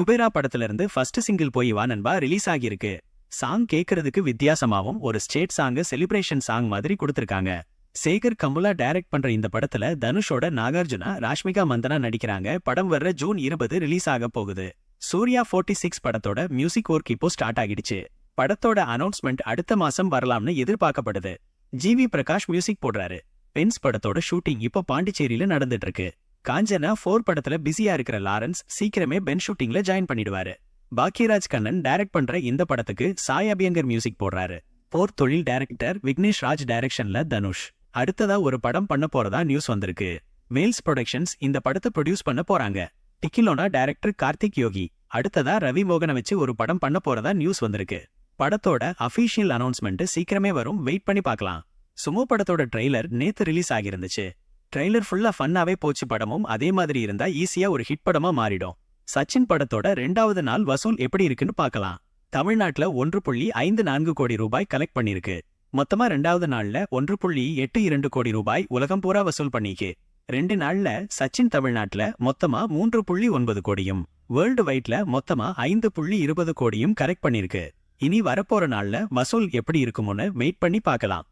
குபேரா படத்துல இருந்து first single போய் வா நண்பா ரிலீஸ் ஆகியிருக்கு. சாங் கேட்கறதுக்கு வித்தியாசமாவும் ஒரு ஸ்டேட் சாங் செலிப்ரேஷன் சாங் மாதிரி கொடுத்திருக்காங்க. சேகர் கமுலா டைரக்ட் பண்ற இந்த படத்துல தனுஷோட நாகார்ஜுனா, ராஷ்மிகா மந்தனா நடிக்கிறாங்க. படம் வர்ற ஜூன் 20 ரிலீஸ் ஆக போகுது. சூர்யா 46 படத்தோட மியூசிக் ஒர்க் இப்போ ஸ்டார்ட் ஆகிடுச்சு. படத்தோட அனௌன்ஸ்மெண்ட் அடுத்த மாசம் வரலாம்னு எதிர்பார்க்கப்படுது. ஜிவி பிரகாஷ் மியூசிக் போடுறாரு. பென்ஸ் படத்தோட ஷூட்டிங் இப்போ பாண்டிச்சேரியில நடந்துட்டு இருக்கு. காஞ்சனா 4 படத்துல பிஸியா இருக்கிற லாரன்ஸ் சீக்கிரமே பென் ஷூட்டிங்ல ஜாயின் பண்ணிடுவாரு. பாக்கியராஜ் கண்ணன் டைரக்ட் பண்ற இந்த படத்துக்கு சாய் அபியங்கர் மியூசிக் போடுறாரு. போர் தொழில் டைரக்டர் விக்னேஷ் ராஜ் டைரக்ஷன்ல தனுஷ் அடுத்ததா ஒரு படம் பண்ண போறதா நியூஸ் வந்திருக்கு. வேல்ஸ் புரொடக்ஷன்ஸ் இந்த படத்தை ப்ரொடியூஸ் பண்ண போறாங்க. டிக்கிலோனா டைரக்டர் கார்த்திக் யோகி அடுத்ததா ரவி மோகனை வச்சு ஒரு படம் பண்ண போறதா நியூஸ் வந்திருக்கு. படத்தோட அபிஷியல் அனௌன்ஸ்மெண்ட் சீக்கிரமே வரும், வெயிட் பண்ணி பார்க்கலாம். சுமோ படத்தோட ட்ரெய்லர் நேத்து ரிலீஸ் ஆகிருந்துச்சு. ட்ரெய்லர் ஃபுல்லா ஃபன்னாவே போச்சு. படமும் அதே மாதிரி இருந்தா ஈஸியா ஒரு ஹிட் படமா மாறிடும். சச்சின் படத்தோட 2வது நாள் வசூல் எப்படி இருக்குன்னு பார்க்கலாம். தமிழ்நாட்டுல 1.54 கோடி ரூபாய் கலெக்ட் பண்ணிருக்கு. மொத்தமா 2வது நாள்ல 1.82 கோடி ரூபாய் உலகம் பூரா வசூல் பண்ணிக்கு. 2 நாள்ல சச்சின் தமிழ்நாட்டுல மொத்தமா 3.9 கோடியும் வேர்ல்டு வைட்ல மொத்தமா 5.20 கோடியும் கலெக்ட் பண்ணிருக்கு. இனி வரப்போற நாள்ல வசூல் எப்படி இருக்கும்னு வெயிட் பண்ணி பார்க்கலாம்.